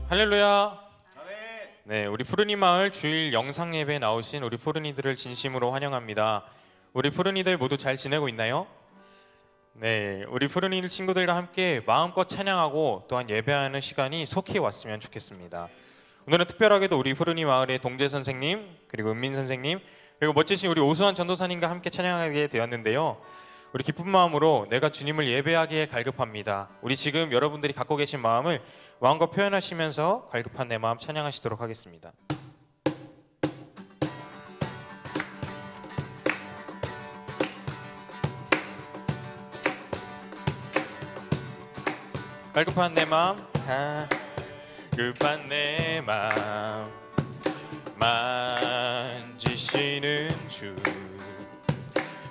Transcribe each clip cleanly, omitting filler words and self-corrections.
할렐루야. 네, 우리 푸르니 마을 주일 영상 예배에 나오신 우리 푸르니들을 진심으로 환영합니다. 우리 푸르니들 모두 잘 지내고 있나요? 네, 우리 푸르니 친구들과 함께 마음껏 찬양하고 또한 예배하는 시간이 속히 왔으면 좋겠습니다. 오늘은 특별하게도 우리 푸르니 마을의 동재 선생님, 그리고 은민 선생님, 그리고 멋지신 우리 오수환 전도사님과 함께 찬양하게 되었는데요. 우리 기쁜 마음으로 내가 주님을 예배하기에 갈급합니다. 우리 지금 여러분들이 갖고 계신 마음을 마음껏 표현하시면서 갈급한 내 마음 찬양하시도록 하겠습니다. 갈급한 내 마음, 갈급한 내 마음 만지시는 주,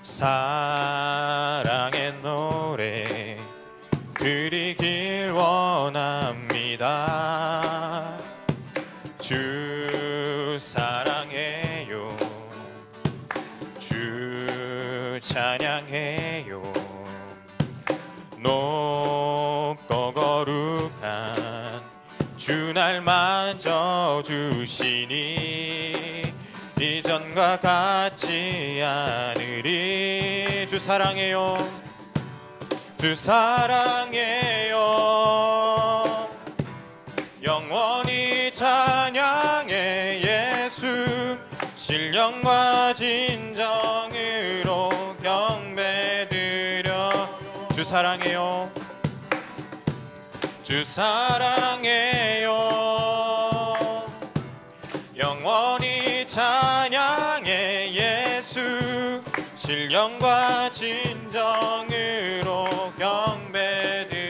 사랑의 노래 드리길 원합니다. 주 사랑해요, 주 찬양해요. 높고 거룩한 주 날 만져주시니 이전과 같지 않으리. 주 사랑해요, 주 사랑해요. 영원히 찬양해 예수, 신령과 진정으로 경배드려. 주 사랑해요, 주 사랑해요. 영원히 찬양해 예수, 신령과 진정으로 경배드려요.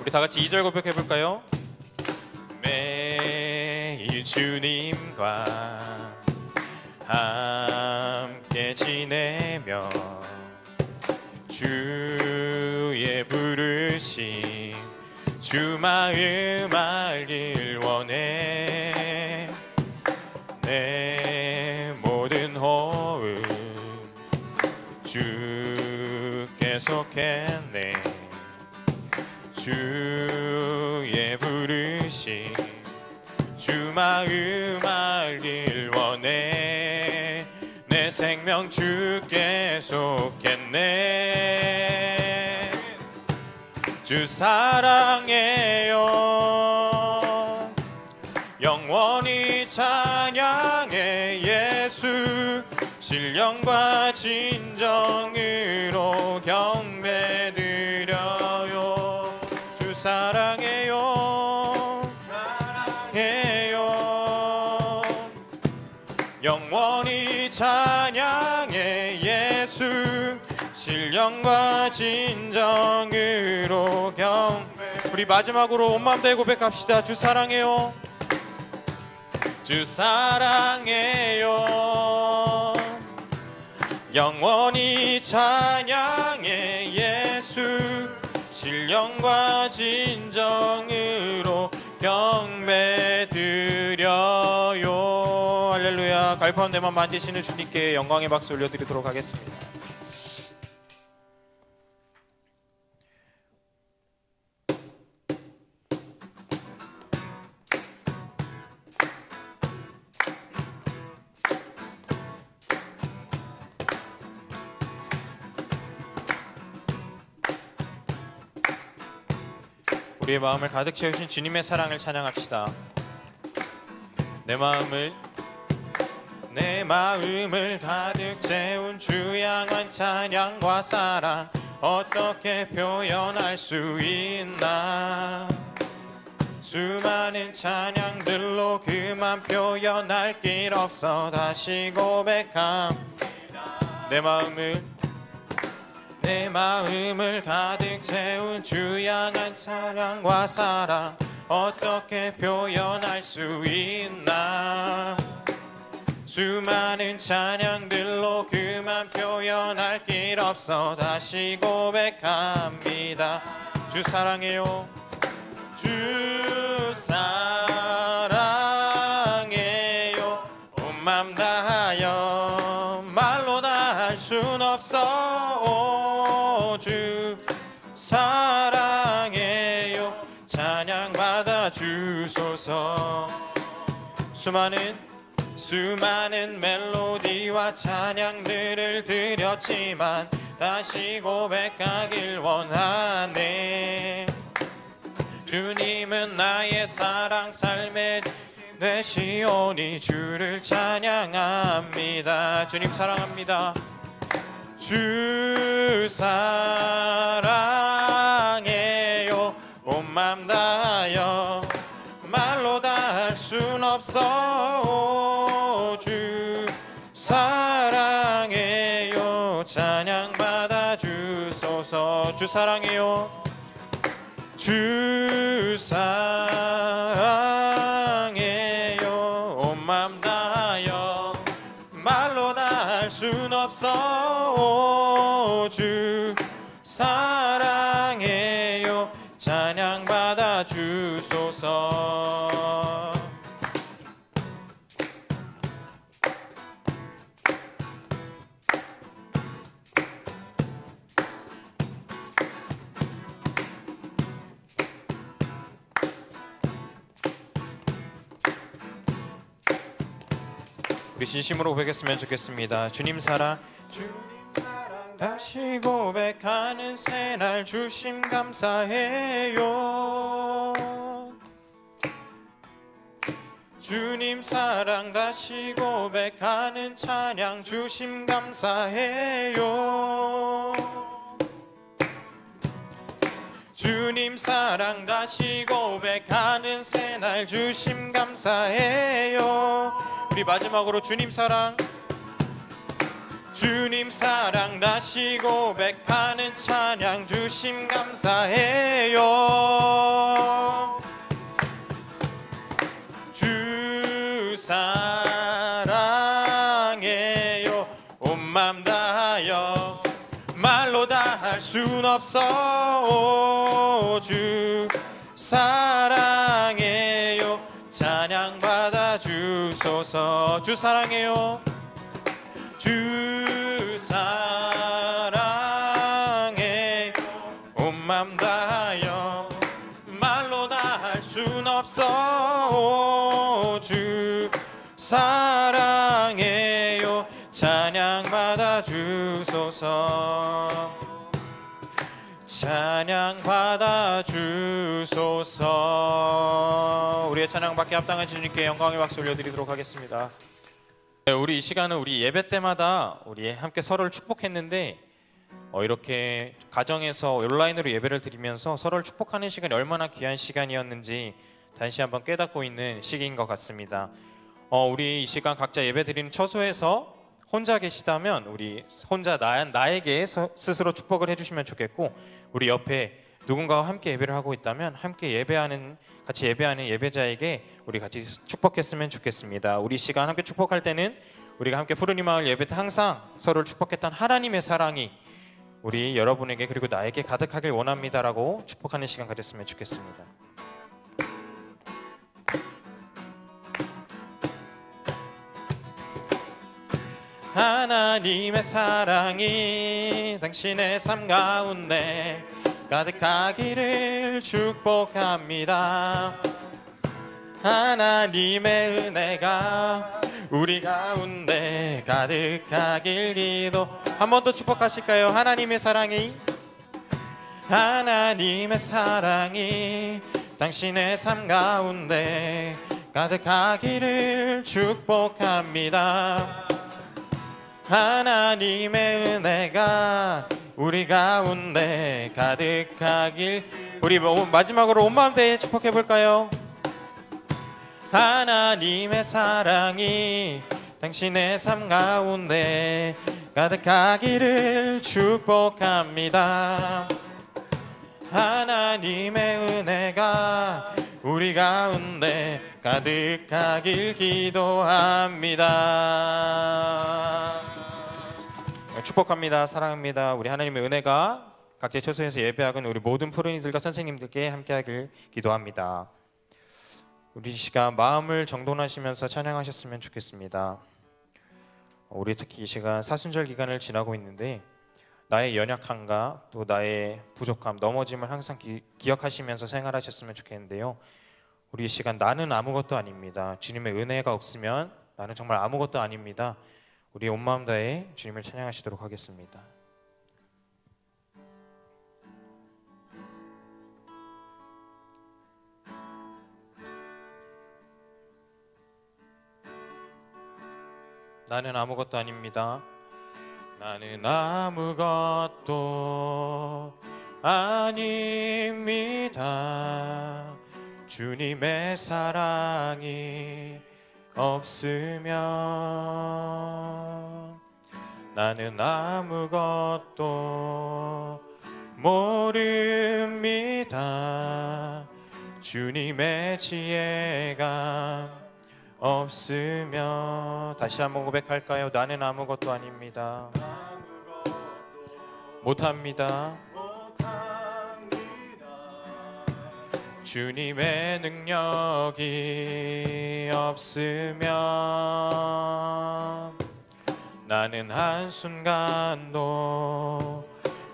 우리 다 같이 2절 고백해 볼까요? 매일 주님과 함께 지내며 주의 부르심 주 마음 알길 원해. 내 모든 호흡 주께 속했네. 주의 부르심 주 마음 알길 원해. 내 생명 주께 속했네. 주 사랑해요. 영원히 찬양해 예수, 신령과 진정으로 경배드려요. 주 사랑해요, 사랑해요. 영원히 찬양해 예수, 신령과 진정으로 우리 마지막으로 온 마음 다해 고백합시다. 주 사랑해요, 주 사랑해요. 영원히 찬양해 예수, 신령과 진정으로 경배드려요. 할렐루야. 갈급한 내 맘 만지시는 주님께 영광의 박수 올려드리도록 하겠습니다. 우리의 마음을 가득 채우신 주님의 사랑을 찬양합시다. 내 마음을 가득 채운 주 향한 찬양과 사랑 어떻게 표현할 수 있나. 수많은 찬양들로 그만 표현할 길 없어 다시 고백합니다. 내 마음을 가득 채운 주 향한 사랑과 사랑 어떻게 표현할 수 있나. 수많은 찬양들로 그만 표현할 길 없어 다시 고백합니다. 주 사랑해요, 주 사랑해요. 온 맘 다하여 말로 다 주소서. 수많은 멜로디와 찬양들을 드렸지만 다시 고백하길 원하네. 주님은 나의 사랑, 삶의 되시오니 주를 찬양합니다. 주님 사랑합니다. 주 사랑해요. 온 맘 다하여 말로 다 할 순 없어. 주 사랑해요. 찬양 받아 주소서. 주 사랑해요. 주 사랑해요. 온 맘 다하여 말로 다 할 순 없어. 주 사랑해요. 찬양 받아 주소서. 우리 진심으로 고백했으면 좋겠습니다. 주님 사랑 다시 고백하는 새날 주심 감사해요. 주님 사랑 다시 고백하는 찬양 주심 감사해요. 주님 사랑 다시 고백하는 새날 주심 감사해요. 우리 마지막으로 주님 사랑 다시 고백하는 찬양 주심 감사해요. 주 사랑해요. 온 맘 다하여 말로 다 할 순 없어. 주 사랑해요. 찬양 받아 주소서. 주 사랑해요. 주 사랑해 온 맘 다하여 말로 다 할 순 없어. 주 사랑해요. 찬양 받아 주소서. 찬양 받아 주소서. 우리의 찬양 받게 합당한 주님께 영광의 박수 올려드리도록 하겠습니다. 우리 이 시간은 우리 예배 때마다 우리 함께 서로를 축복했는데 이렇게 가정에서 온라인으로 예배를 드리면서 서로를 축복하는 시간이 얼마나 귀한 시간이었는지 다시 한번 깨닫고 있는 시기인 것 같습니다. 우리 이 시간 각자 예배 드리는 처소에서 혼자 계시다면 우리 혼자 나에게 스스로 축복을 해주시면 좋겠고, 우리 옆에 누군가와 함께 예배를 하고 있다면 함께 같이 예배하는 예배자에게 우리 같이 축복했으면 좋겠습니다. 우리 시간 함께 축복할 때는 우리가 함께 푸르님 마을 예배 때 항상 서로를 축복했던 하나님의 사랑이 우리 여러분에게 그리고 나에게 가득하길 원합니다라고 축복하는 시간 가졌으면 좋겠습니다. 하나님의 사랑이 당신의 삶 가운데 가득하기를 축복합니다. 하나님의 은혜가 우리 가운데 가득하길 기도. 한 번 더 축복하실까요? 하나님의 사랑이 당신의 삶 가운데 가득하기를 축복합니다. 하나님의 은혜가 우리 가운데 가득하길. 우리 마지막으로 온 마음 다해 축복해 볼까요? 하나님의 사랑이 당신의 삶 가운데 가득하기를 축복합니다. 하나님의 은혜가 우리 가운데 가득하길 기도합니다. 축복합니다. 사랑합니다. 우리 하나님의 은혜가 각자의 처소에서 예배하는 우리 모든 푸른이들과 선생님들께 함께하길 기도합니다. 우리 시간 마음을 정돈하시면서 찬양하셨으면 좋겠습니다. 우리 특히 이 시간 사순절 기간을 지나고 있는데 나의 연약함과 또 나의 부족함, 넘어짐을 항상 기억하시면서 생활하셨으면 좋겠는데요. 우리 이 시간 나는 아무것도 아닙니다. 주님의 은혜가 없으면 나는 정말 아무것도 아닙니다. 우리 온 마음 다해 주님을 찬양하시도록 하겠습니다. 나는 아무것도 아닙니다. 나는 아무것도 아닙니다. 주님의 사랑이 없으면 나는 아무것도 모릅니다. 주님의 지혜가 없으면 다시 한번 고백할까요? 나는 아무것도 아닙니다. 못합니다. 주님의 능력이 없으면 나는 한순간도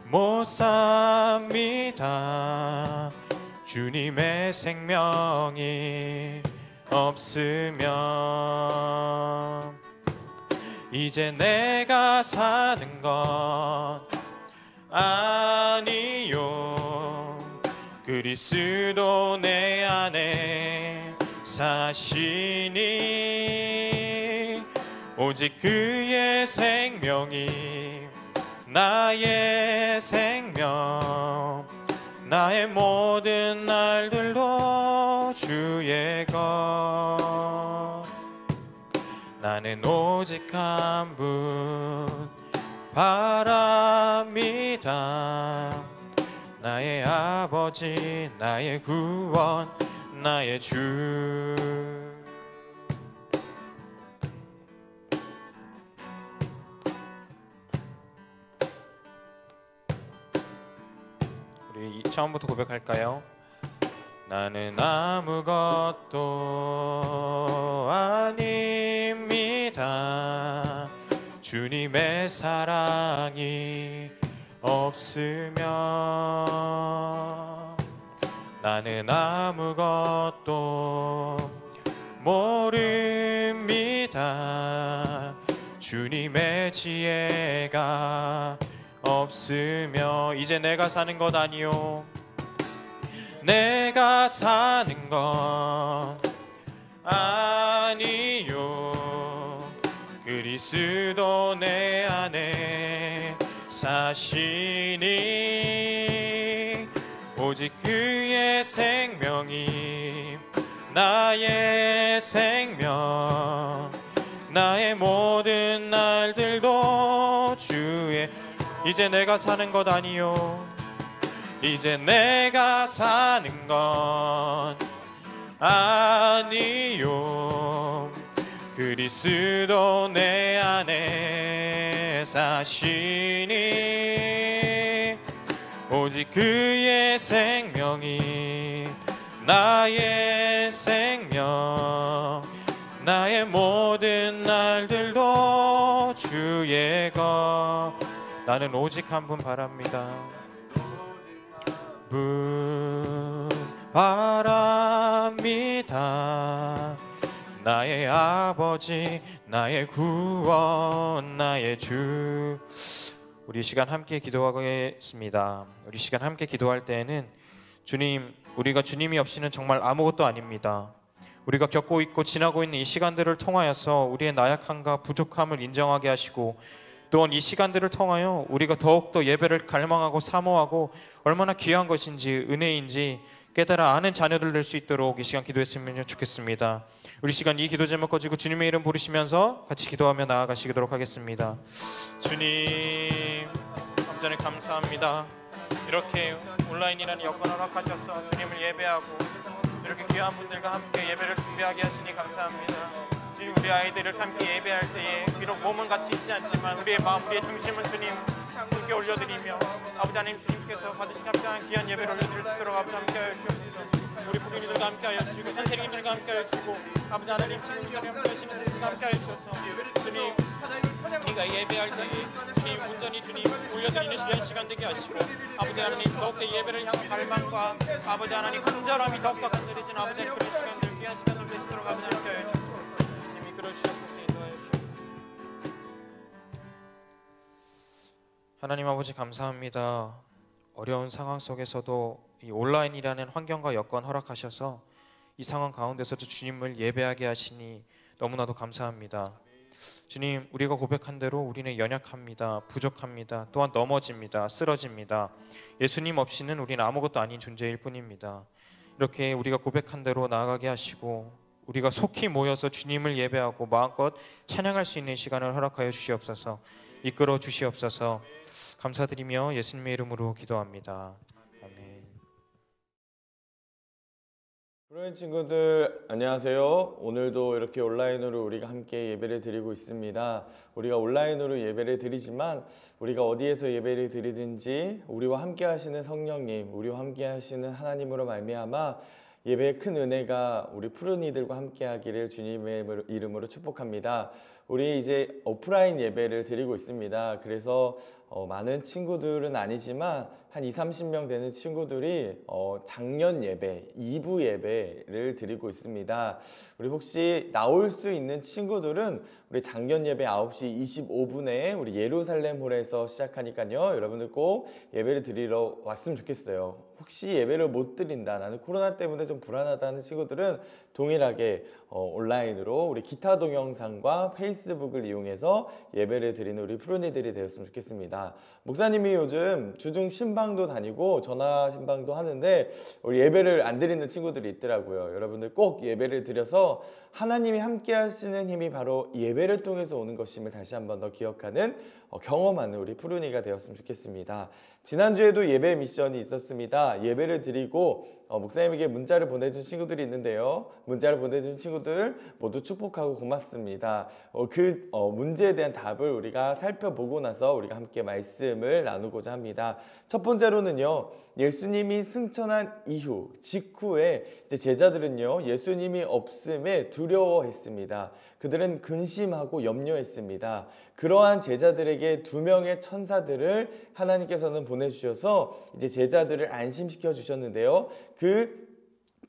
못 삽니다. 주님의 생명이 없으면 이제 내가 사는 건 아니요. 그리스도 내 안에 사시니 오직 그의 생명이 나의 생명, 나의 모든 날들도 주의 것. 나는 오직 한 분 바랍니다. 나의 아버지, 나의 구원, 나의 주. 우리 처음부터 고백할까요? 나는 아무것도 아닙니다. 주님의 사랑이 없으면 나는 아무것도 모릅니다. 주님의 지혜가 없으며 이제 내가 사는 것 아니요. 내가 사는 건 아니요. 그리스도 내 안에 사시니 오직 그의 생명이 나의 생명, 나의 모든 날들도 주의. 이제 내가 사는 것 아니요. 이제 내가 사는 건 아니요. 그리스도 내 안에 사시니 오직 그의 생명이 나의 생명, 나의 모든 날들도 주의 것. 나는 오직 한 분 바랍니다. 분 바랍니다. 나의 아버지, 나의 구원, 나의 주. 우리 이 시간 함께 기도하겠습니다. 우리 시간 함께 기도할 때에는 주님, 우리가 주님이 없이는 정말 아무것도 아닙니다. 우리가 겪고 있고 지나고 있는 이 시간들을 통하여서 우리의 나약함과 부족함을 인정하게 하시고, 또한 이 시간들을 통하여 우리가 더욱더 예배를 갈망하고 사모하고 얼마나 귀한 것인지, 은혜인지 깨달아 아는 자녀들 될 수 있도록 이 시간 기도했으면 좋겠습니다. 우리 시간 이 기도 제목 가지고 주님의 이름 부르시면서 같이 기도하며 나아가시도록 하겠습니다. 주님, 감전에 감사합니다. 이렇게 온라인이라는 여건을 허락하셔서 주님을 예배하고 이렇게 귀한 분들과 함께 예배를 준비하게 하시니 감사합니다. 주님, 우리 아이들을 함께 예배할 때에 비록 몸은 같이 있지 않지만 우리의 마음, 우리의 중심은 주님 주님께 올려드리며 아버지 하나님 주님께서 받으신 합당한 귀한 예배를 올려드릴 수 있도록 아버지 함께하여 주옵소서. 우리 부모님들과 함께하여 주시고 선생님들과 함께하여 주시고 아버지 하나님 지금 이 자리에 함께하시는 분들과 함께하여 주셔서 주님 우리가 예배할 때에 주님 온전히 주님 올려드리는 귀한 시간 되게 하시고 아버지 하나님 더욱더 예배를 향한 갈망과 아버지 하나님 간절함이 더욱더 간절해진 아버지 하나님 그런 시간들 귀한 시간들 되시도록 아버지 함께하여 주옵소서. 주님 이끌어 주옵소서. 인도하여 주옵소서. 하나님 아버지 감사합니다. 어려운 상황 속에서도 이 온라인이라는 환경과 여건 허락하셔서 이 상황 가운데서도 주님을 예배하게 하시니 너무나도 감사합니다. 주님, 우리가 고백한 대로 우리는 연약합니다. 부족합니다. 또한 넘어집니다. 쓰러집니다. 예수님 없이는 우리는 아무것도 아닌 존재일 뿐입니다. 이렇게 우리가 고백한 대로 나아가게 하시고 우리가 속히 모여서 주님을 예배하고 마음껏 찬양할 수 있는 시간을 허락하여 주시옵소서. 이끌어 주시옵소서. 감사드리며 예수님의 이름으로 기도합니다. 아멘. 프로의 친구들 안녕하세요. 오늘도 이렇게 온라인으로 우리가 함께 예배를 드리고 있습니다. 우리가 온라인으로 예배를 드리지만 우리가 어디에서 예배를 드리든지 우리와 함께 하시는 성령님, 우리와 함께 하시는 하나님으로 말미암아 예배의 큰 은혜가 우리 푸른 이들과 함께 하기를 주님의 이름으로 축복합니다. 우리 이제 오프라인 예배를 드리고 있습니다. 그래서 많은 친구들은 아니지만 한 20-30명 되는 친구들이 작년 예배, 2부 예배를 드리고 있습니다. 우리 혹시 나올 수 있는 친구들은 우리 작년 예배 9시 25분에 우리 예루살렘 홀에서 시작하니까요. 여러분들 꼭 예배를 드리러 왔으면 좋겠어요. 혹시 예배를 못 드린다, 나는 코로나 때문에 좀 불안하다는 친구들은 동일하게 온라인으로 우리 기타 동영상과 페이스북을 이용해서 예배를 드리는 우리 푸른이들이 되었으면 좋겠습니다. 목사님이 요즘 주중 신방도 다니고 전화 신방도 하는데 우리 예배를 안 드리는 친구들이 있더라고요. 여러분들 꼭 예배를 드려서 하나님이 함께 하시는 힘이 바로 예배를 통해서 오는 것임을 다시 한 번 더 기억하는 경험하는 우리 푸른이가 되었으면 좋겠습니다. 지난주에도 예배 미션이 있었습니다. 예배를 드리고 목사님에게 문자를 보내준 친구들이 있는데요. 문자를 보내준 친구들 모두 축복하고 고맙습니다. 그 문제에 대한 답을 우리가 살펴보고 나서 우리가 함께 말씀을 나누고자 합니다. 첫 번째로는요. 예수님이 승천한 이후, 직후에 이제 제자들은요. 예수님이 없음에 두려워했습니다. 그들은 근심하고 염려했습니다. 그러한 제자들에게 2명의 천사들을 하나님께서는 보내주셔서 이제 제자들을 안심시켜 주셨는데요. 그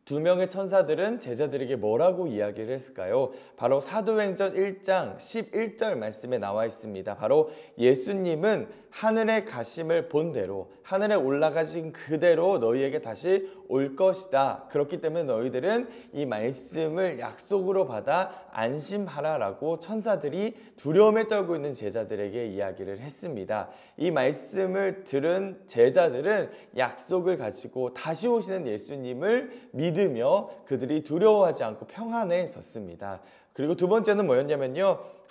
2명의 천사들은 제자들에게 뭐라고 이야기를 했을까요? 바로 사도행전 1장 11절 말씀에 나와 있습니다. 바로 예수님은 하늘에 가심을 본 대로, 하늘에 올라가신 그대로 너희에게 다시 올 것이다. 그렇기 때문에 너희들은 이 말씀을 약속으로 받아 안심하라라고 천사들이 두려움에 떨고 있는 제자들에게 이야기를 했습니다. 이 말씀을 들은 제자들은 약속을 가지고 다시 오시는 예수님을 믿으며 그들이 두려워하지 않고 평안해졌습니다. 그리고 두 번째는 뭐였냐면요.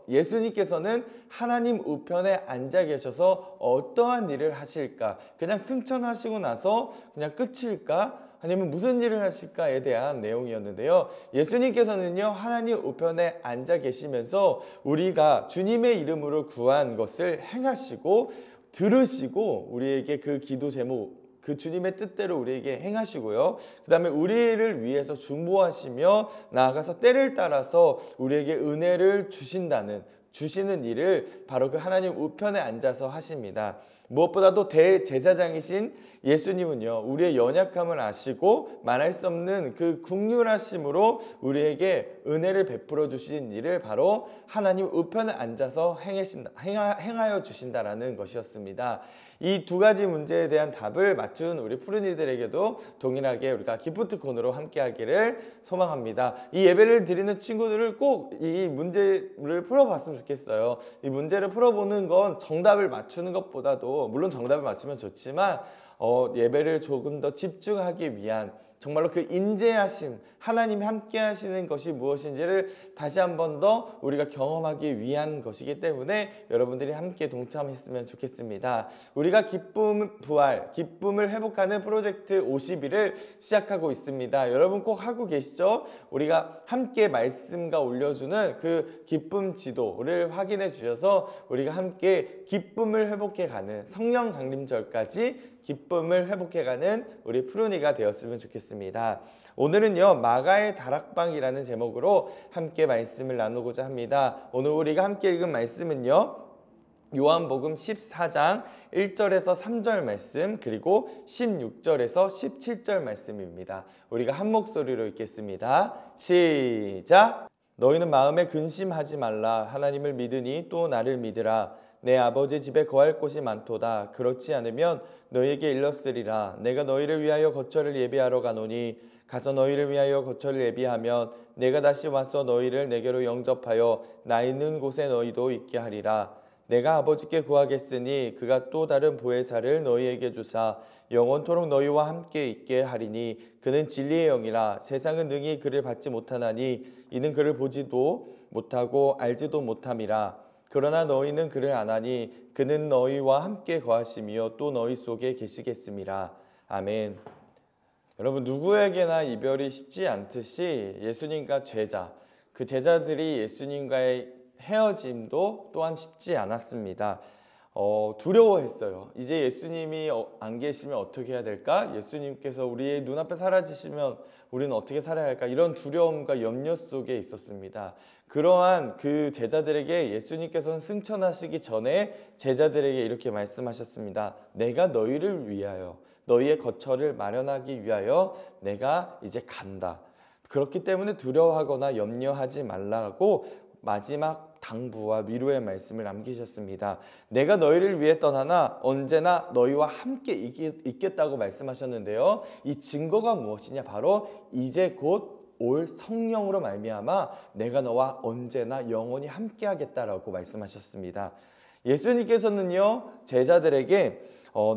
예수님께서는 하나님 우편에 앉아 계셔서 어떠한 일을 하실까? 그냥 승천하시고 나서 그냥 끝일까? 아니면 무슨 일을 하실까에 대한 내용이었는데요. 예수님께서는요, 하나님 우편에 앉아 계시면서 우리가 주님의 이름으로 구한 것을 행하시고 들으시고 우리에게 그 기도 제목, 그 주님의 뜻대로 우리에게 행하시고요. 그 다음에 우리를 위해서 중보하시며 나아가서 때를 따라서 우리에게 은혜를 주시는 일을 바로 그 하나님 우편에 앉아서 하십니다. 무엇보다도 대제사장이신 예수님은요, 우리의 연약함을 아시고 말할 수 없는 그 긍휼하심으로 우리에게 은혜를 베풀어 주신 일을 바로 하나님 우편에 앉아서 행하여 주신다라는 것이었습니다. 이 두 가지 문제에 대한 답을 맞춘 우리 푸른이들에게도 동일하게 우리가 기프트콘으로 함께하기를 소망합니다. 이 예배를 드리는 친구들을 꼭 이 문제를 풀어봤으면 좋겠어요. 이 문제를 풀어보는 건 정답을 맞추는 것보다도, 물론 정답을 맞추면 좋지만 예배를 조금 더 집중하기 위한 정말로 그 인재하신 하나님이 함께 하시는 것이 무엇인지를 다시 한 번 더 우리가 경험하기 위한 것이기 때문에 여러분들이 함께 동참했으면 좋겠습니다. 우리가 기쁨 부활, 기쁨을 회복하는 프로젝트 50일을 시작하고 있습니다. 여러분 꼭 하고 계시죠? 우리가 함께 말씀과 올려주는 그 기쁨 지도를 확인해 주셔서 우리가 함께 기쁨을 회복해가는 성령 강림절까지 기쁨을 회복해가는 우리 푸르니가 되었으면 좋겠습니다. 오늘은요 마가의 다락방이라는 제목으로 함께 말씀을 나누고자 합니다. 오늘 우리가 함께 읽은 말씀은요 요한복음 14장 1절에서 3절 말씀 그리고 16절에서 17절 말씀입니다. 우리가 한 목소리로 읽겠습니다. 시작! 너희는 마음에 근심하지 말라. 하나님을 믿으니 또 나를 믿으라. 내 아버지 집에 거할 곳이 많도다. 그렇지 않으면 너희에게 일렀으리라. 내가 너희를 위하여 거처를 예비하러 가노니 가서 너희를 위하여 거처를 예비하면 내가 다시 와서 너희를 내게로 영접하여 나 있는 곳에 너희도 있게 하리라. 내가 아버지께 구하겠으니 그가 또 다른 보혜사를 너희에게 주사 영원토록 너희와 함께 있게 하리니 그는 진리의 영이라. 세상은 능히 그를 받지 못하나니 이는 그를 보지도 못하고 알지도 못함이라. 그러나 너희는 그를 아나니 그는 너희와 함께 거하시며 또 너희 속에 계시겠음이라. 아멘. 여러분 누구에게나 이별이 쉽지 않듯이 예수님과 제자, 그 제자들이 예수님과의 헤어짐도 또한 쉽지 않았습니다. 두려워했어요. 이제 예수님이 안 계시면 어떻게 해야 될까? 예수님께서 우리의 눈앞에 사라지시면 우리는 어떻게 살아야 할까? 이런 두려움과 염려 속에 있었습니다. 그러한 그 제자들에게 예수님께서는 승천하시기 전에 제자들에게 이렇게 말씀하셨습니다. 내가 너희를 위하여 너희의 거처를 마련하기 위하여 내가 이제 간다. 그렇기 때문에 두려워하거나 염려하지 말라고 마지막 당부와 위로의 말씀을 남기셨습니다. 내가 너희를 위해 떠나나 언제나 너희와 함께 있겠다고 말씀하셨는데요. 이 증거가 무엇이냐? 바로 이제 곧 올 성령으로 말미암아 내가 너와 언제나 영원히 함께 하겠다라고 말씀하셨습니다. 예수님께서는요 제자들에게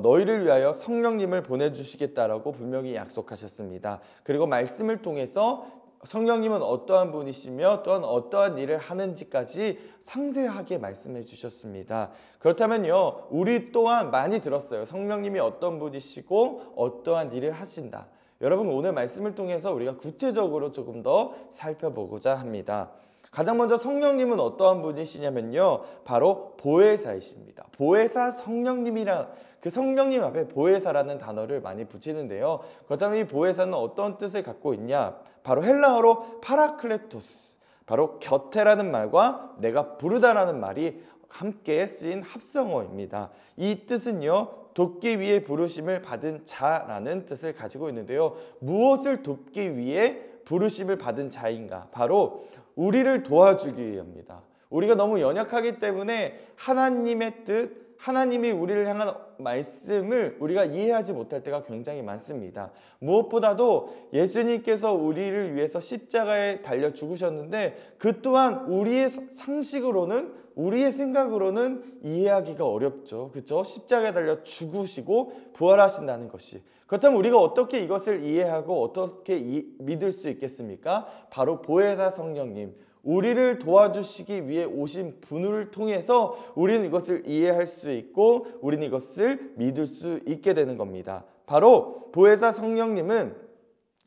너희를 위하여 성령님을 보내주시겠다라고 분명히 약속하셨습니다. 그리고 말씀을 통해서 성령님은 어떠한 분이시며 또한 어떠한 일을 하는지까지 상세하게 말씀해 주셨습니다. 그렇다면요 우리 또한 많이 들었어요. 성령님이 어떤 분이시고 어떠한 일을 하신다. 여러분 오늘 말씀을 통해서 우리가 구체적으로 조금 더 살펴보고자 합니다. 가장 먼저 성령님은 어떠한 분이시냐면요 바로 보혜사이십니다. 보혜사 성령님이란 그 성령님 앞에 보혜사라는 단어를 많이 붙이는데요. 그렇다면 이 보혜사는 어떤 뜻을 갖고 있냐? 바로 헬라어로 파라클레토스, 바로 곁에라는 말과 내가 부르다라는 말이 함께 쓰인 합성어입니다. 이 뜻은요 돕기 위해 부르심을 받은 자라는 뜻을 가지고 있는데요. 무엇을 돕기 위해 부르심을 받은 자인가? 바로 우리를 도와주기 위함입니다. 우리가 너무 연약하기 때문에 하나님의 뜻, 하나님이 우리를 향한 말씀을 우리가 이해하지 못할 때가 굉장히 많습니다. 무엇보다도 예수님께서 우리를 위해서 십자가에 달려 죽으셨는데 그 또한 우리의 상식으로는 우리의 생각으로는 이해하기가 어렵죠. 그렇죠? 십자가에 달려 죽으시고 부활하신다는 것이. 그렇다면 우리가 어떻게 이것을 이해하고 어떻게 믿을 수 있겠습니까? 바로 보혜사 성령님, 우리를 도와주시기 위해 오신 분을 통해서 우리는 이것을 이해할 수 있고 우리는 이것을 믿을 수 있게 되는 겁니다. 바로 보혜사 성령님은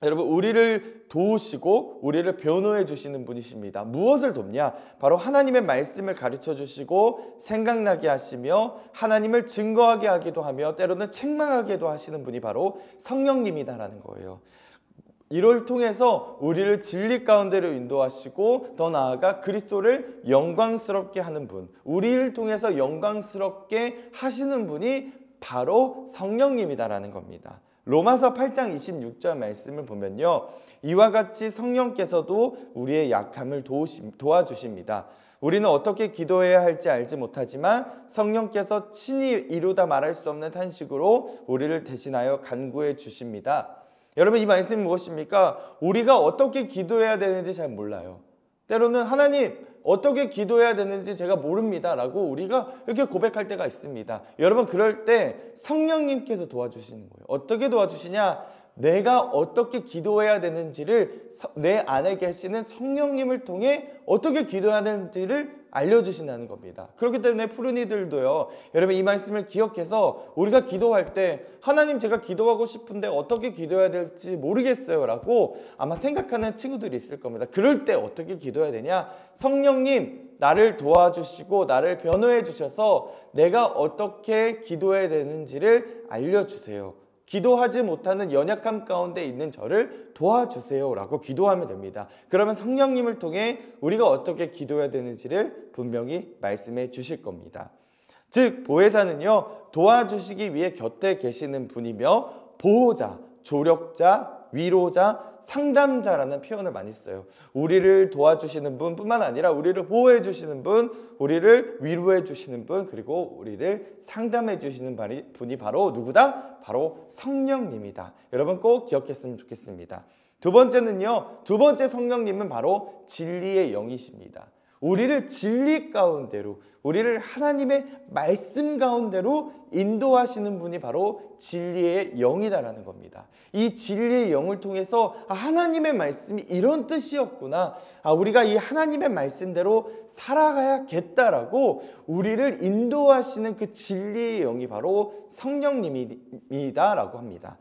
여러분 우리를 도우시고 우리를 변호해 주시는 분이십니다. 무엇을 돕냐? 바로 하나님의 말씀을 가르쳐 주시고 생각나게 하시며 하나님을 증거하게 하기도 하며 때로는 책망하게도 하시는 분이 바로 성령님이다라는 거예요. 이를 통해서 우리를 진리 가운데로 인도하시고 더 나아가 그리스도를 영광스럽게 하는 분, 우리를 통해서 영광스럽게 하시는 분이 바로 성령님이다라는 겁니다. 로마서 8장 26절 말씀을 보면요, 이와 같이 성령께서도 우리의 약함을 도와주십니다. 우리는 어떻게 기도해야 할지 알지 못하지만 성령께서 친히 이루다 말할 수 없는 탄식으로 우리를 대신하여 간구해 주십니다. 여러분, 이 말씀이 무엇입니까? 우리가 어떻게 기도해야 되는지 잘 몰라요. 때로는 하나님 어떻게 기도해야 되는지 제가 모릅니다 라고 우리가 이렇게 고백할 때가 있습니다. 여러분, 그럴 때 성령님께서 도와주시는 거예요. 어떻게 도와주시냐? 내가 어떻게 기도해야 되는지를 내 안에 계시는 성령님을 통해 어떻게 기도해야 되는지를 알려주신다는 겁니다. 그렇기 때문에 푸른이들도요, 여러분 이 말씀을 기억해서 우리가 기도할 때 하나님 제가 기도하고 싶은데 어떻게 기도해야 될지 모르겠어요 라고 아마 생각하는 친구들이 있을 겁니다. 그럴 때 어떻게 기도해야 되냐? 성령님 나를 도와주시고 나를 변호해 주셔서 내가 어떻게 기도해야 되는지를 알려주세요. 기도하지 못하는 연약함 가운데 있는 저를 도와주세요 라고 기도하면 됩니다. 그러면 성령님을 통해 우리가 어떻게 기도해야 되는지를 분명히 말씀해 주실 겁니다. 즉 보혜사는요, 도와주시기 위해 곁에 계시는 분이며 보호자, 조력자, 위로자, 상담자라는 표현을 많이 써요. 우리를 도와주시는 분뿐만 아니라 우리를 보호해 주시는 분, 우리를 위로해 주시는 분, 그리고 우리를 상담해 주시는 분이 바로 누구다? 바로 성령님이다. 여러분 꼭 기억했으면 좋겠습니다. 두 번째는요, 두 번째 성령님은 바로 진리의 영이십니다. 우리를 진리 가운데로, 우리를 하나님의 말씀 가운데로 인도하시는 분이 바로 진리의 영이다라는 겁니다. 이 진리의 영을 통해서 하나님의 말씀이 이런 뜻이었구나, 우리가 이 하나님의 말씀대로 살아가야겠다라고 우리를 인도하시는 그 진리의 영이 바로 성령님이다라고 합니다.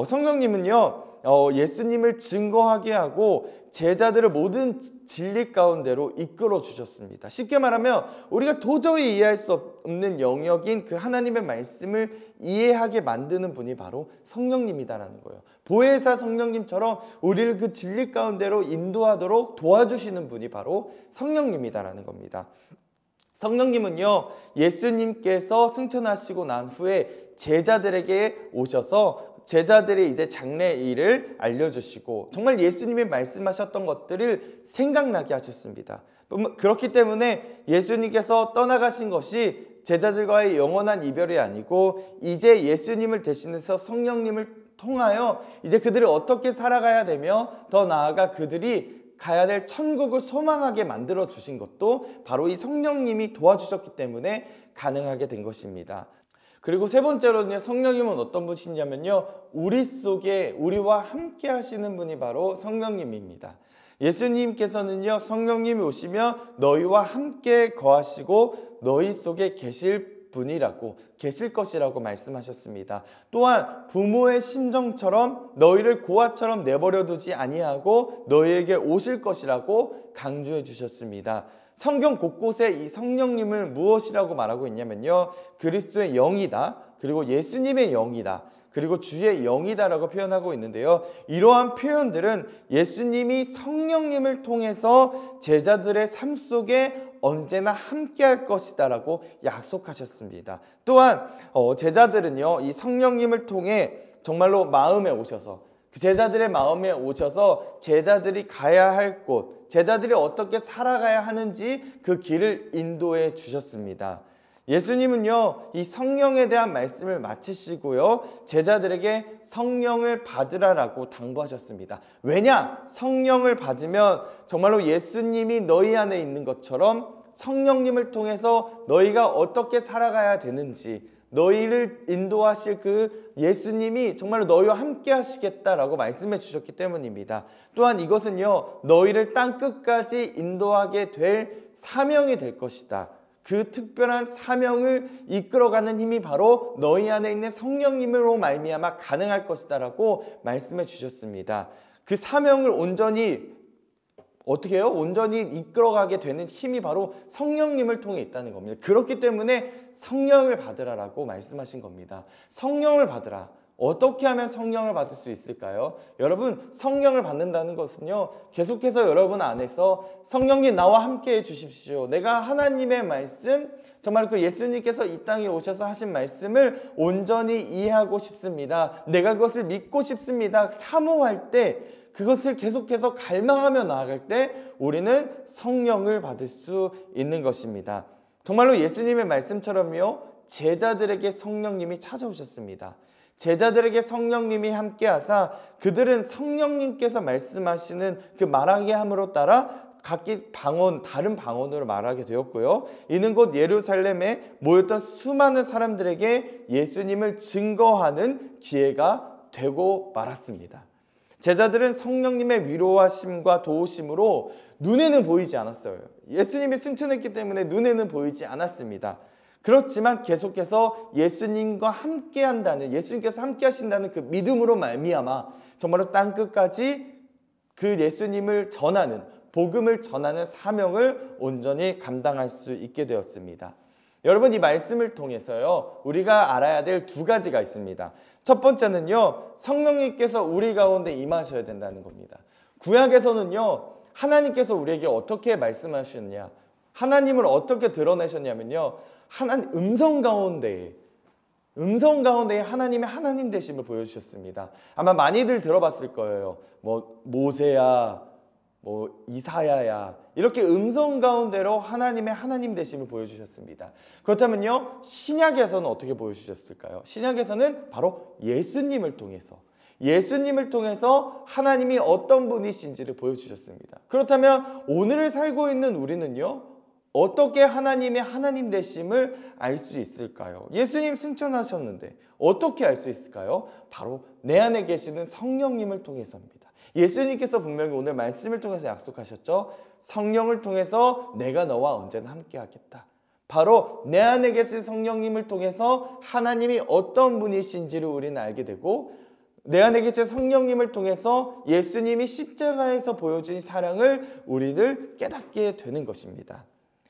성령님은요, 예수님을 증거하게 하고 제자들을 모든 진리 가운데로 이끌어 주셨습니다. 쉽게 말하면 우리가 도저히 이해할 수 없는 영역인 그 하나님의 말씀을 이해하게 만드는 분이 바로 성령님이다라는 거예요. 보혜사 성령님처럼 우리를 그 진리 가운데로 인도하도록 도와주시는 분이 바로 성령님이다라는 겁니다. 성령님은요, 예수님께서 승천하시고 난 후에 제자들에게 오셔서 제자들이 이제 장래일을 알려주시고 정말 예수님이 말씀하셨던 것들을 생각나게 하셨습니다. 그렇기 때문에 예수님께서 떠나가신 것이 제자들과의 영원한 이별이 아니고 이제 예수님을 대신해서 성령님을 통하여 이제 그들이 어떻게 살아가야 되며 더 나아가 그들이 가야 될 천국을 소망하게 만들어 주신 것도 바로 이 성령님이 도와주셨기 때문에 가능하게 된 것입니다. 그리고 세 번째로는요, 성령님은 어떤 분이냐면요, 우리 속에 우리와 함께 하시는 분이 바로 성령님입니다. 예수님께서는요, 성령님이 오시면 너희와 함께 거하시고 너희 속에 계실 것이라고 말씀하셨습니다. 또한 부모의 심정처럼 너희를 고아처럼 내버려 두지 아니하고 너희에게 오실 것이라고 강조해 주셨습니다. 성경 곳곳에 이 성령님을 무엇이라고 말하고 있냐면요, 그리스도의 영이다, 그리고 예수님의 영이다, 그리고 주의 영이다라고 표현하고 있는데요, 이러한 표현들은 예수님이 성령님을 통해서 제자들의 삶 속에 언제나 함께 할 것이다 라고 약속하셨습니다. 또한 제자들은요, 이 성령님을 통해 정말로 마음에 오셔서 그 제자들의 마음에 오셔서 제자들이 가야 할 곳, 제자들이 어떻게 살아가야 하는지 그 길을 인도해 주셨습니다. 예수님은요, 이 성령에 대한 말씀을 마치시고요, 제자들에게 성령을 받으라라고 당부하셨습니다. 왜냐? 성령을 받으면 정말로 예수님이 너희 안에 있는 것처럼 성령님을 통해서 너희가 어떻게 살아가야 되는지, 너희를 인도하실 그 예수님이 정말로 너희와 함께 하시겠다라고 말씀해 주셨기 때문입니다. 또한 이것은요, 너희를 땅 끝까지 인도하게 될 사명이 될 것이다. 그 특별한 사명을 이끌어가는 힘이 바로 너희 안에 있는 성령님으로 말미암아 가능할 것이다 라고 말씀해 주셨습니다. 그 사명을 온전히 어떻게 해요? 온전히 이끌어가게 되는 힘이 바로 성령님을 통해 있다는 겁니다. 그렇기 때문에 성령을 받으라라고 말씀하신 겁니다. 성령을 받으라. 어떻게 하면 성령을 받을 수 있을까요? 여러분, 성령을 받는다는 것은요, 계속해서 여러분 안에서 성령님 나와 함께 해 주십시오. 내가 하나님의 말씀, 정말 그 예수님께서 이 땅에 오셔서 하신 말씀을 온전히 이해하고 싶습니다. 내가 그것을 믿고 싶습니다. 사모할 때, 그것을 계속해서 갈망하며 나아갈 때 우리는 성령을 받을 수 있는 것입니다. 정말로 예수님의 말씀처럼요, 제자들에게 성령님이 찾아오셨습니다. 제자들에게 성령님이 함께 하사 그들은 성령님께서 말씀하시는 그 말하게 함으로 따라 각기 다른 방언으로 말하게 되었고요. 이는 곧 예루살렘에 모였던 수많은 사람들에게 예수님을 증거하는 기회가 되고 말았습니다. 제자들은 성령님의 위로하심과 도우심으로 눈에는 보이지 않았어요. 예수님이 승천했기 때문에 눈에는 보이지 않았습니다. 그렇지만 계속해서 예수님과 함께한다는, 예수님께서 함께 하신다는 그 믿음으로 말미암아 정말로 땅끝까지 그 예수님을 전하는, 복음을 전하는 사명을 온전히 감당할 수 있게 되었습니다. 여러분, 이 말씀을 통해서요, 우리가 알아야 될 두 가지가 있습니다. 첫 번째는요, 성령님께서 우리 가운데 임하셔야 된다는 겁니다. 구약에서는요, 하나님께서 우리에게 어떻게 말씀하셨냐, 하나님을 어떻게 드러내셨냐면요, 하나님 음성 가운데에 하나님의 하나님 되심을 보여주셨습니다. 아마 많이들 들어봤을 거예요. 뭐 모세야, 뭐 이사야야, 이렇게 음성 가운데로 하나님의 하나님 되심을 보여주셨습니다. 그렇다면요, 신약에서는 어떻게 보여주셨을까요? 신약에서는 바로 예수님을 통해서 하나님이 어떤 분이신지를 보여주셨습니다. 그렇다면 오늘을 살고 있는 우리는요, 어떻게 하나님의 하나님 되심을 알 수 있을까요? 예수님 승천하셨는데 어떻게 알 수 있을까요? 바로 내 안에 계시는 성령님을 통해서입니다. 예수님께서 분명히 오늘 말씀을 통해서 약속하셨죠. 성령을 통해서 내가 너와 언제나 함께 하겠다. 바로 내 안에 계신 성령님을 통해서 하나님이 어떤 분이신지를 우리는 알게 되고, 내 안에 계신 성령님을 통해서 예수님이 십자가에서 보여준 사랑을 우리들 깨닫게 되는 것입니다.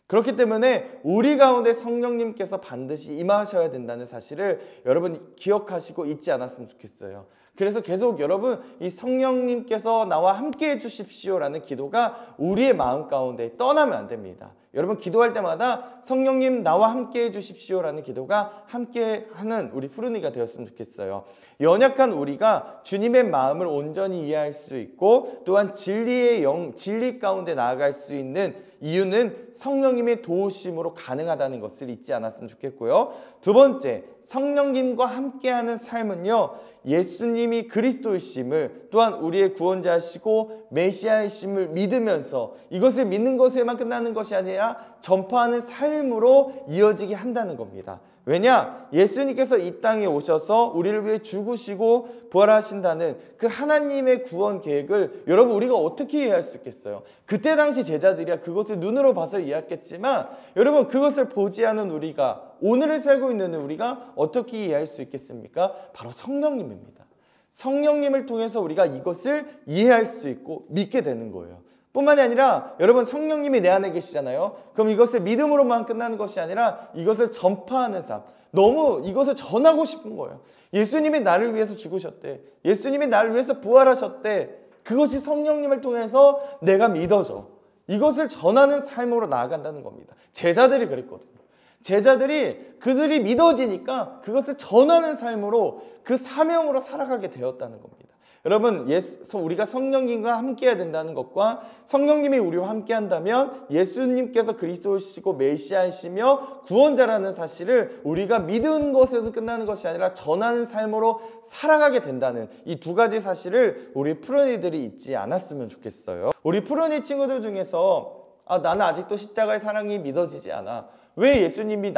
그렇기 때문에 우리 가운데 성령님께서 반드시 임하셔야 된다는 사실을 여러분 기억하시고 잊지 않았으면 좋겠어요. 그래서 계속 여러분, 이 성령님께서 나와 함께 해주십시오라는 기도가 우리의 마음 가운데 떠나면 안 됩니다. 여러분, 기도할 때마다 성령님 나와 함께 해주십시오라는 기도가 함께하는 우리 푸르니가 되었으면 좋겠어요. 연약한 우리가 주님의 마음을 온전히 이해할 수 있고, 또한 진리 가운데 나아갈 수 있는 이유는 성령님의 도우심으로 가능하다는 것을 잊지 않았으면 좋겠고요. 두 번째, 성령님과 함께하는 삶은요, 예수님이 그리스도이심을, 또한 우리의 구원자이시고 메시아이심을 믿으면서 이것을 믿는 것에만 끝나는 것이 아니라 전파하는 삶으로 이어지게 한다는 겁니다. 왜냐? 예수님께서 이 땅에 오셔서 우리를 위해 죽으시고 부활하신다는 그 하나님의 구원 계획을 여러분, 우리가 어떻게 이해할 수 있겠어요? 그때 당시 제자들이야 그것을 눈으로 봐서 이해했겠지만, 여러분, 그것을 보지 않은 우리가, 오늘을 살고 있는 우리가 어떻게 이해할 수 있겠습니까? 바로 성령님입니다. 성령님을 통해서 우리가 이것을 이해할 수 있고 믿게 되는 거예요. 뿐만이 아니라 여러분, 성령님이 내 안에 계시잖아요. 그럼 이것을 믿음으로만 끝나는 것이 아니라 이것을 전파하는 삶, 너무 이것을 전하고 싶은 거예요. 예수님이 나를 위해서 죽으셨대, 예수님이 나를 위해서 부활하셨대. 그것이 성령님을 통해서 내가 믿어져 이것을 전하는 삶으로 나아간다는 겁니다. 제자들이 그랬거든요. 제자들이 그들이 믿어지니까 그것을 전하는 삶으로, 그 사명으로 살아가게 되었다는 겁니다. 여러분, 우리가 성령님과 함께 해야 된다는 것과, 성령님이 우리와 함께 한다면 예수님께서 그리스도이시고 메시아이시며 구원자라는 사실을 우리가 믿은 것에서 끝나는 것이 아니라 전하는 삶으로 살아가게 된다는 이 두 가지 사실을 우리 푸르니들이 잊지 않았으면 좋겠어요. 우리 푸르니 친구들 중에서 나는 아직도 십자가의 사랑이 믿어지지 않아. 왜 예수님이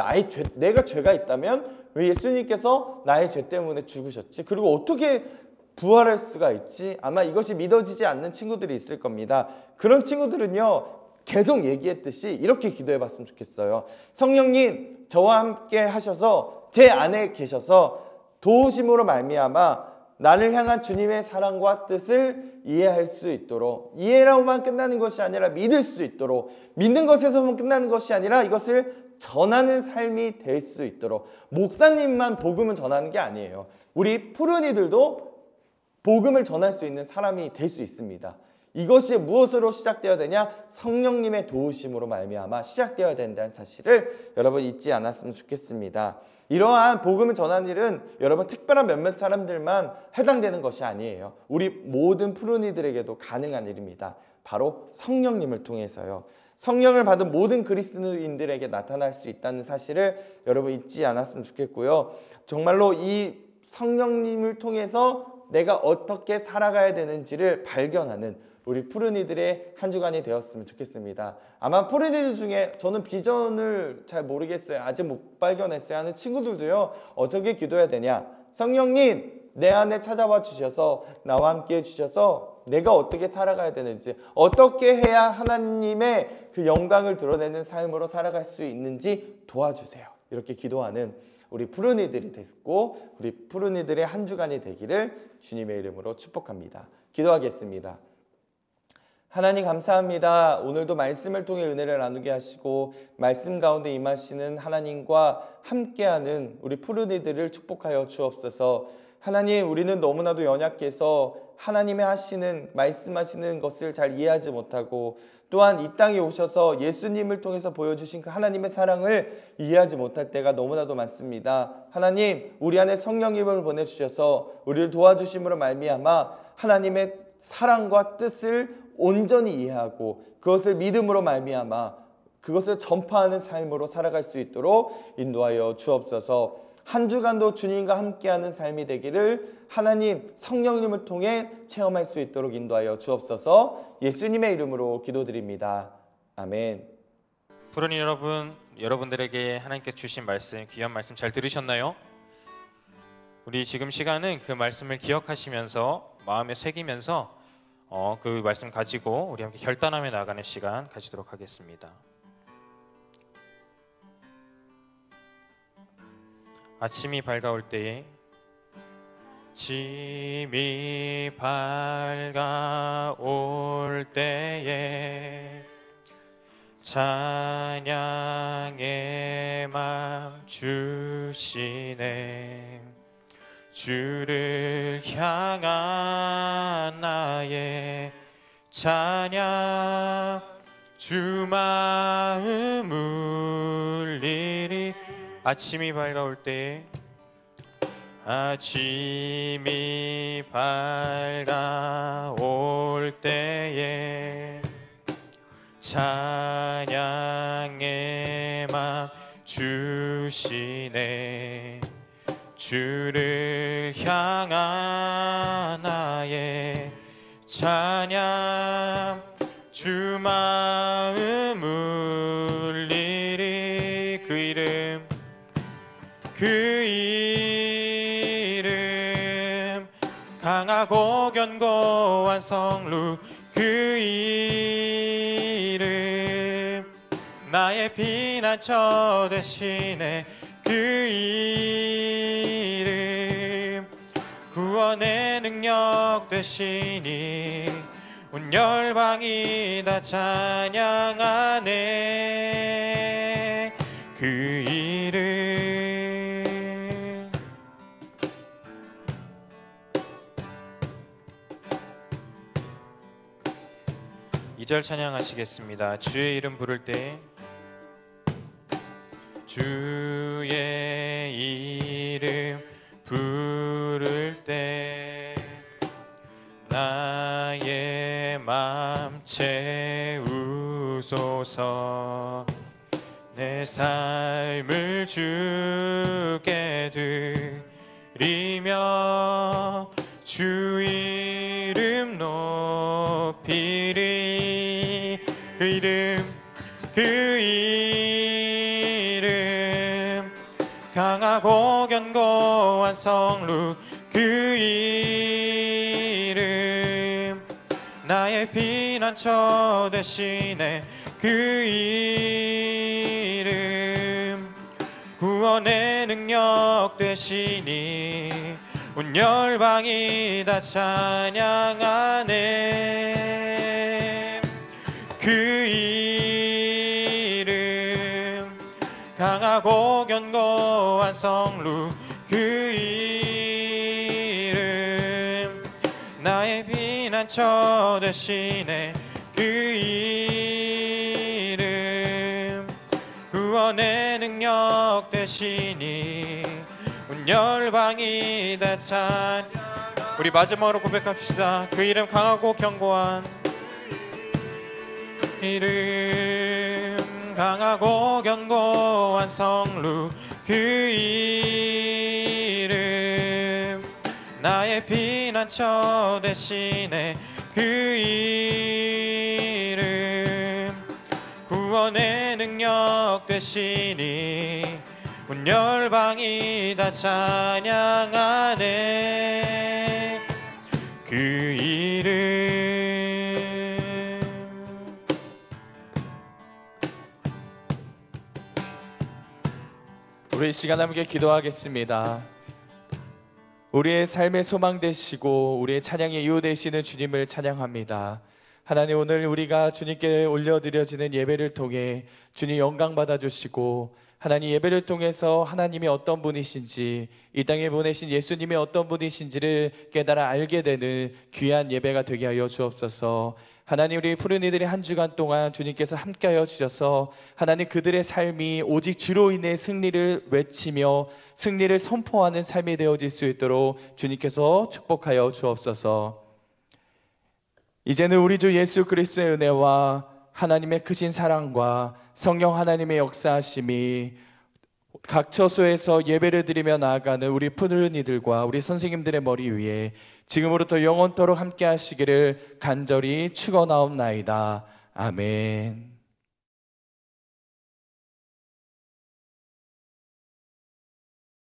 내가 죄가 있다면 왜 예수님께서 나의 죄 때문에 죽으셨지? 그리고 어떻게 부활할 수가 있지? 아마 이것이 믿어지지 않는 친구들이 있을 겁니다. 그런 친구들은요, 계속 얘기했듯이 이렇게 기도해 봤으면 좋겠어요. 성령님, 저와 함께 하셔서 제 안에 계셔서 도우심으로 말미암아 나를 향한 주님의 사랑과 뜻을 이해할 수 있도록, 이해로만 끝나는 것이 아니라 믿을 수 있도록, 믿는 것에서만 끝나는 것이 아니라 이것을 전하는 삶이 될 수 있도록. 목사님만 복음을 전하는 게 아니에요. 우리 푸르니들도 복음을 전할 수 있는 사람이 될 수 있습니다. 이것이 무엇으로 시작되어야 되냐? 성령님의 도우심으로 말미암아 시작되어야 된다는 사실을 여러분 잊지 않았으면 좋겠습니다. 이러한 복음을 전하는 일은 여러분 특별한 몇몇 사람들만 해당되는 것이 아니에요. 우리 모든 푸르니들에게도 가능한 일입니다. 바로 성령님을 통해서요. 성령을 받은 모든 그리스도인들에게 나타날 수 있다는 사실을 여러분 잊지 않았으면 좋겠고요. 정말로 이 성령님을 통해서 내가 어떻게 살아가야 되는지를 발견하는 우리 푸르니들의 한 주간이 되었으면 좋겠습니다. 아마 푸르니들 중에 저는 비전을 잘 모르겠어요, 아직 못 발견했어요 하는 친구들도요, 어떻게 기도해야 되냐? 성령님, 내 안에 찾아와 주셔서 나와 함께 해주셔서 내가 어떻게 살아가야 되는지, 어떻게 해야 하나님의 그 영광을 드러내는 삶으로 살아갈 수 있는지 도와주세요. 이렇게 기도하는 우리 푸른이들이 됐고 우리 푸른이들의 한 주간이 되기를 주님의 이름으로 축복합니다. 기도하겠습니다. 하나님 감사합니다. 오늘도 말씀을 통해 은혜를 나누게 하시고 말씀 가운데 임하시는 하나님과 함께하는 우리 푸른이들을 축복하여 주옵소서. 하나님, 우리는 너무나도 연약해서 하나님의 하시는 말씀하시는 것을 잘 이해하지 못하고 또한 이 땅에 오셔서 예수님을 통해서 보여주신 그 하나님의 사랑을 이해하지 못할 때가 너무나도 많습니다. 하나님, 우리 안에 성령님을 보내주셔서 우리를 도와주심으로 말미암아 하나님의 사랑과 뜻을 온전히 이해하고 그것을 믿음으로 말미암아 그것을 전파하는 삶으로 살아갈 수 있도록 인도하여 주옵소서. 한 주간도 주님과 함께하는 삶이 되기를 하나님 성령님을 통해 체험할 수 있도록 인도하여 주옵소서. 예수님의 이름으로 기도드립니다. 아멘. 푸른이 여러분, 여러분들에게 하나님께서 주신 말씀, 귀한 말씀 잘 들으셨나요? 우리 지금 시간은 그 말씀을 기억하시면서 마음에 새기면서 그 말씀 가지고 우리 함께 결단하며 나가는 시간 가지도록 하겠습니다. 아침이 밝아올 때에 아침이 밝아올 때에 찬양의 맘 주시네. 주를 향한 나의 찬양 주 마음 울리리. 아침이 밝아올 때에 아침이 밝아올 때에 찬양의 맘 주시네. 주를 향한 나의 찬양 주 마음 울리리. 그 이름 강하고 견고한 성루 그 이름 나의 피난처 되시네. 그 이름 구원의 능력 되시니 온 열방이 다 찬양하네. 그 이름. 2절 찬양하시겠습니다. 주의 이름 부를 때 주의 이름 부를 때 나의 맘 채우소서. 내 삶을 주께 드리며 주 이름 높이리. 그 이름 강하고 견고한 성루 그 이름 나의 피난처 되시네. 그 이름 구원의 능력 되시니 온 열방이 다 찬양하네. 그 이름 강하고 견고한 성루 그 이름 나의 피난처 되시네. 그 이름 구원의 능력 되시니 온 열방이 다 찬. 우리 마지막으로 고백합시다. 그 이름 강하고 견고한 이름 강하고 견고한 성루 그 이름 나의 피난처 되시네. 그 이름 구원의 능력 되시니 온 열방이 다 찬양하네. 그 이름. 우리 이 시간 함께 기도하겠습니다. 우리의 삶의 소망 되시고 우리의 찬양의 이유 되시는 주님을 찬양합니다. 하나님, 오늘 우리가 주님께 올려드려지는 예배를 통해 주님 영광 받아주시고, 하나님 예배를 통해서 하나님이 어떤 분이신지, 이 땅에 보내신 예수님이 어떤 분이신지를 깨달아 알게 되는 귀한 예배가 되게 하여 주옵소서. 하나님, 우리 푸른이들이 한 주간 동안 주님께서 함께하여 주셔서 하나님 그들의 삶이 오직 주로 인해 승리를 외치며 승리를 선포하는 삶이 되어질 수 있도록 주님께서 축복하여 주옵소서. 이제는 우리 주 예수 그리스도의 은혜와 하나님의 크신 사랑과 성령 하나님의 역사하심이 각 처소에서 예배를 드리며 나아가는 우리 푸른이들과 우리 선생님들의 머리 위에 지금으로부터 영원토록 함께 하시기를 간절히 축원하옵나이다. 아멘.